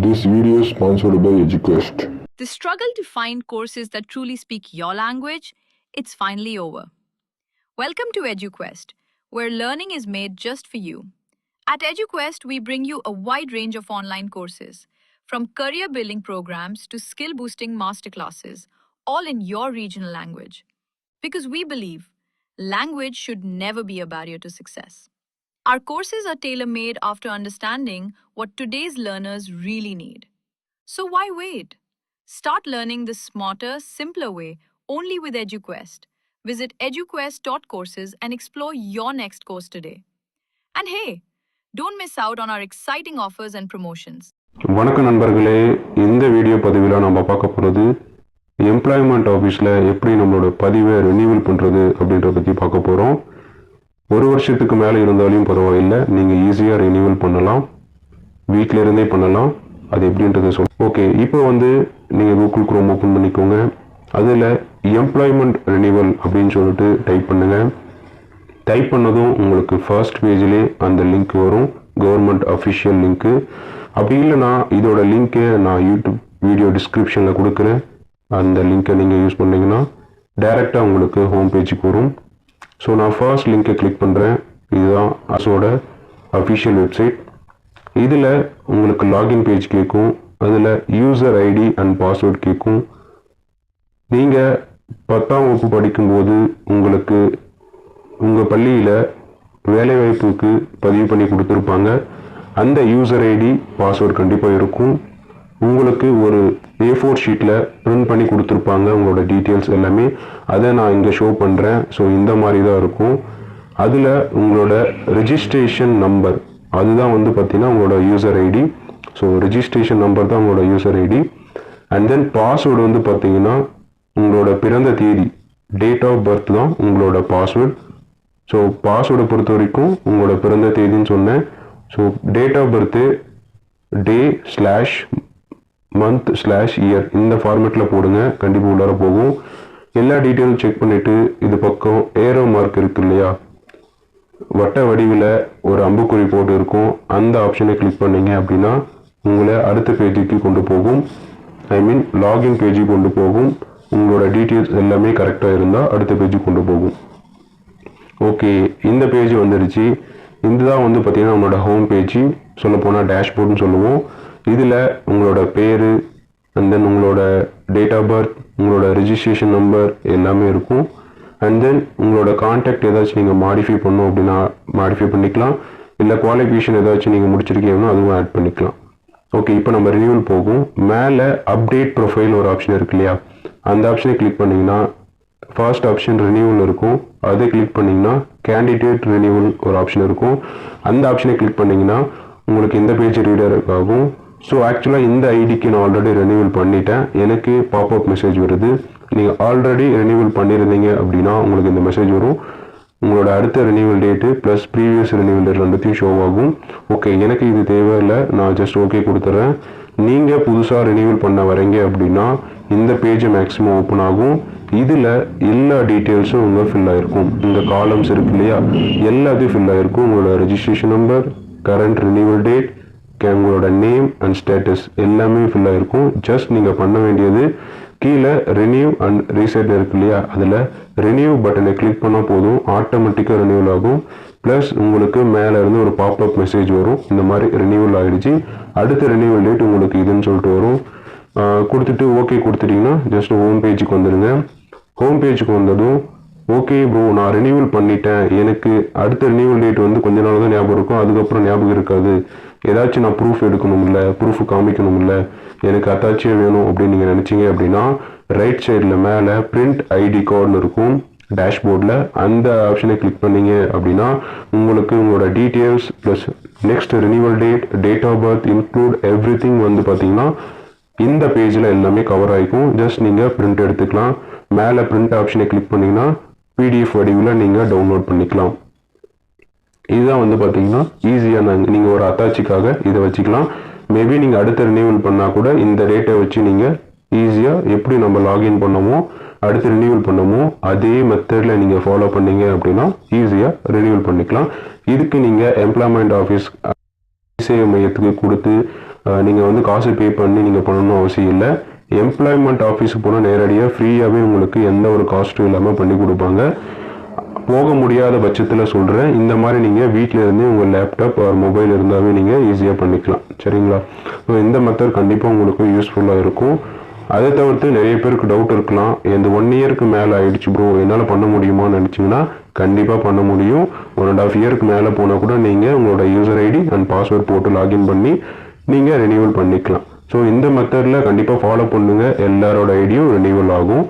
This video is sponsored by EduQuest. The struggle to find courses that truly speak your language, it's finally over. Welcome to EduQuest, where learning is made just for you. At EduQuest, we bring you a wide range of online courses, from career building programs to skill boosting masterclasses, all in your regional language. Because we believe language should never be a barrier to success. Our courses are tailor-made after understanding what today's learners really need. So why wait? Start learning the smarter, simpler way only with EduQuest. Visit eduquest.courses and explore your next course today. And hey, don't miss out on our exciting offers and promotions. வணக்கம் நண்பர்களே, இந்த video பதிவில் நம்ம பார்க்க போகிறது employment ஆஃபீஸில் எப்படி நம்மளோட பதிவை ரினியூவல் பண்ணுறது அப்படின்றத பற்றி பார்க்க போகிறோம். ஒரு வருஷத்துக்கு மேலே இருந்தாலும் பரவாயில்லை, நீங்கள் ஈஸியாக ரினியூவல் பண்ணலாம், வீட்டில் இருந்தே பண்ணலாம். அது எப்படின்றத ஓகே, இப்போ நீங்கள் கூகுள் குரோம் ஓப்பன் பண்ணிக்கோங்க. அதில் எம்ப்ளாய்மெண்ட் ரினியூவல் அப்படின்னு சொல்லிட்டு டைப் பண்ணுங்கள். டைப் பண்ணதும் உங்களுக்கு ஃபர்ஸ்ட் பேஜிலே அந்த லிங்க் வரும், கவர்மெண்ட் அஃபிஷியல் லிங்க்கு. அப்படி இல்லைனா இதோட லிங்க்கை நான் யூடியூப் வீடியோ டிஸ்கிரிப்ஷனில் கொடுக்குறேன். அந்த லிங்க்கை நீங்கள் யூஸ் பண்ணிங்கன்னா டைரெக்டாக உங்களுக்கு ஹோம் பேஜுக்கு வரும். ஸோ நான் ஃபர்ஸ்ட் லிங்க்கை கிளிக் பண்ணுறேன். இதுதான் அசோட அஃபிஷியல் வெப்சைட். இதில் உங்களுக்கு லாகின் பேஜ் கேட்கும், அதில் யூசர் ஐடி அண்ட் பாஸ்வேர்ட் கேட்கும். நீங்கள் 10ஆம் வகுப்பு படிக்கும்போது உங்களுக்கு உங்கள் பள்ளியில் வேலைவாய்ப்புக்கு பதிவு பண்ணி கொடுத்துருப்பாங்க. அந்த யூசர் ஐடி பாஸ்வேர்ட் கண்டிப்பாக இருக்கும். உங்களுக்கு ஒரு A4 ஷீட்டில் பிரிண்ட் பண்ணி கொடுத்துருப்பாங்க உங்களோட டீட்டெயில்ஸ் எல்லாமே. அதை நான் இங்கே ஷோ பண்ணுறேன். ஸோ இந்த மாதிரி தான் இருக்கும். அதில் உங்களோட ரெஜிஸ்ட்ரேஷன் நம்பர், அதுதான் பார்த்தீங்கன்னா உங்களோட user ID. So registration number தான் உங்களோட user ID. And then password பார்த்தீங்கன்னா உங்களோட பிறந்த தேதி, டேட் ஆஃப் பர்த் தான் உங்களோட பாஸ்வேர்டு. ஸோ பாஸ்வேர்டை பொறுத்த வரைக்கும் உங்களோட பிறந்த தேதின்னு சொன்னேன். So date of birth day/month/year இந்த ஃபார்மேட்டில் போடுங்க, கண்டிப்பாக உள்ளார போகும். எல்லா டீட்டெயிலும் செக் பண்ணிவிட்டு இது பக்கம் ஏரோ மார்க் இருக்கு இல்லையா, வட்ட வடிவில் ஒரு அம்புக்குறி போட்டு இருக்கும், அந்த ஆப்ஷனை கிளிக் பண்ணிங்க அப்படின்னா உங்களை அடுத்த பேஜுக்கு கொண்டு போகும். லாகின் பேஜுக்கு கொண்டு போகும். உங்களோட டீட்டெயில்ஸ் எல்லாமே கரெக்டாக இருந்தால் அடுத்த பேஜுக்கு கொண்டு போகும். ஓகே, இந்த பேஜ் வந்துடுச்சு. இதுதான் பார்த்தீங்கன்னா நம்மளோட ஹோம் பேஜ், சொல்லப்போனால் டேஷ்போர்டுன்னு சொல்லுவோம். இதில் உங்களோட பேர் அண்ட் தென் உங்களோட டேட் ஆஃப் பர்த், உங்களோட ரெஜிஸ்ட்ரேஷன் நம்பர் எல்லாமே இருக்கும். அண்ட் தென் உங்களோட கான்டாக்ட் ஏதாச்சும் நீங்கள் மாடிஃபை பண்ணோம் அப்படின்னா மாடிஃபை பண்ணிக்கலாம். இல்லை குவாலிஃபிகேஷன் ஏதாச்சும் நீங்கள் முடிச்சிருக்கீங்கன்னா அதுவும் ஆட் பண்ணிக்கலாம். ஓகே, இப்போ நம்ம ரினியூவல் போகும். மேலே அப்டேட் ப்ரொஃபைல் ஒரு ஆப்ஷன் இருக்கு இல்லையா, அந்த ஆப்ஷனை கிளிக் பண்ணிங்கன்னா ஃபர்ஸ்ட் ஆப்ஷன் ரினியூவல் இருக்கும். அதை கிளிக் பண்ணிங்கன்னா கேண்டிடேட் ரினியூவல் ஒரு ஆப்ஷன் இருக்கும். அந்த ஆப்ஷனை கிளிக் பண்ணிங்கன்னா உங்களுக்கு இந்த பேஜ் ரீடர் ஆகும். ஸோ ஆக்சுவலாக இந்த ஐடிக்கு நான் ஆல்ரெடி ரினியூவல் பண்ணிட்டேன். எனக்கு பாப்அப் மெசேஜ் வருது. நீங்கள் ஆல்ரெடி ரினியூவல் பண்ணியிருந்தீங்க அப்படின்னா உங்களுக்கு இந்த மெசேஜ் வரும். உங்களோட அடுத்த renewal date plus previous renewal date ரெண்டுத்தையும் ஷோ ஆகும். ஓகே, எனக்கு இது தேவையில்லை, நான் ஜஸ்ட் ஓகே கொடுத்துட்றேன். நீங்கள் புதுசாக ரினியூவல் பண்ண வரீங்க அப்படின்னா இந்த பேஜை மேக்ஸிமம் ஓப்பன் ஆகும். இதில் எல்லா டீட்டெயில்ஸும் உங்கள் ஃபில் ஆகிருக்கும். இந்த காலம்ஸ் இருக்கு இல்லையா, எல்லாத்தையும் ஃபில் ஆகிருக்கும். உங்களோட registration number, current renewal date, உங்களோட நேம் அண்ட் ஸ்டேட்டஸ் எல்லாமே ஃபில் ஆகிருக்கும். ஜஸ்ட் நீங்கள் பண்ண வேண்டியது கீழே ரினியூ அண்ட் ரீசெட் இருக்கு இல்லையா, அதில் ரினியூ பட்டனை கிளிக் பண்ணால் போதும், ஆட்டோமேட்டிக்காக ரினியூவல் ஆகும். ப்ளஸ் உங்களுக்கு மேலே இருந்து ஒரு பாப்அப் மெசேஜ் வரும், இந்த மாதிரி ரினியூவல் ஆகிடுச்சு, அடுத்த ரினியூவல் டேட் உங்களுக்கு இதுன்னு சொல்லிட்டு வரும். கொடுத்துட்டு ஓகே கொடுத்துட்டிங்கன்னா ஜஸ்ட் ஹோம் பேஜுக்கு வந்துடுங்க. ஹோம் பேஜுக்கு வந்ததும் ஓகே ப்ரோ, நான் ரினியூவல் பண்ணிட்டேன், எனக்கு அடுத்த ரினியூவல் டேட் கொஞ்ச நாள் தான் ஞாபகம் இருக்கும், அதுக்கப்புறம் ஞாபகம் இருக்காது, ஏதாச்சும் நான் ப்ரூஃப் எடுக்கணும் இல்லை, ப்ரூஃப் காமிக்கணும் இல்லை, எனக்கு அத்தாச்சியாக வேணும் அப்படின்னு நீங்கள் நினச்சிங்க அப்படின்னா ரைட் சைடில் மேலே பிரிண்ட் ஐடி கார்டுன்னு இருக்கும் டேஷ்போர்டில். அந்த ஆப்ஷனை கிளிக் பண்ணிங்க அப்படின்னா உங்களுக்கு உங்களோட details plus next renewal date, date of birth include everything பார்த்தீங்கன்னா இந்த பேஜில் எல்லாமே கவர் ஆகிக்கும். ஜஸ்ட் நீங்கள் பிரிண்ட் எடுத்துக்கலாம். மேலே பிரிண்ட் ஆப்ஷனை கிளிக் பண்ணிங்கன்னா PDF வடிவில் நீங்கள் டவுன்லோட் பண்ணிக்கலாம். இதுதான் பார்த்தீங்கன்னா ஈஸியாக நீங்கள் ஒரு அத்தாச்சிக்காக இதை வச்சுக்கலாம். மேபி நீங்கள் அடுத்த ரினியூவல் பண்ணால் கூட இந்த டேட்டை வச்சு நீங்கள் ஈஸியாக எப்படி நம்ம லாகின் பண்ணமோ அடுத்து ரினியூவல் பண்ணமோ அதே மெத்தடில் நீங்கள் ஃபாலோ பண்ணீங்க அப்படின்னா ஈஸியாக ரினியூவல் பண்ணிக்கலாம். இதுக்கு நீங்கள் எம்ப்ளாய்மெண்ட் ஆஃபீஸ் இசேவை மையத்துக்கு கொடுத்து நீங்கள் வந்து காசு பே பண்ணி நீங்கள் பண்ணணும் அவசியம் இல்லை. எம்ப்ளாய்மெண்ட் ஆஃபீஸுக்கு போனால் நேரடியாக ஃப்ரீயாகவே உங்களுக்கு எந்த ஒரு காஸ்ட்டும் இல்லாமல் பண்ணி கொடுப்பாங்க. போக முடியாத பட்சத்தில் சொல்கிறேன், இந்த மாதிரி நீங்கள் வீட்டில் இருந்தே உங்கள் லேப்டாப் ஒரு மொபைல் இருந்தாவே நீங்கள் ஈஸியாக பண்ணிக்கலாம். சரிங்களா? ஸோ இந்த மெத்தட் கண்டிப்பாக உங்களுக்கு யூஸ்ஃபுல்லாக இருக்கும். அதை தவிர்த்து நிறைய பேருக்கு டவுட் இருக்கலாம், இந்த 1 இயருக்கு மேலே ஆயிடுச்சு ப்ரோ, என்னால் பண்ண முடியுமான்னு நினச்சிங்கன்னா கண்டிப்பாக பண்ண முடியும். 1.5 இயருக்கு மேலே போனால் கூட நீங்கள் உங்களோட யூசர் ஐடி அண்ட் பாஸ்வேர்ட் போட்டு லாகின் பண்ணி நீங்கள் ரெனியூவல் பண்ணிக்கலாம். ஸோ இந்த மெத்தடில் கண்டிப்பாக ஃபாலோ பண்ணுங்கள், எல்லாரோட ஐடியும் ரெனியூவல் ஆகும்.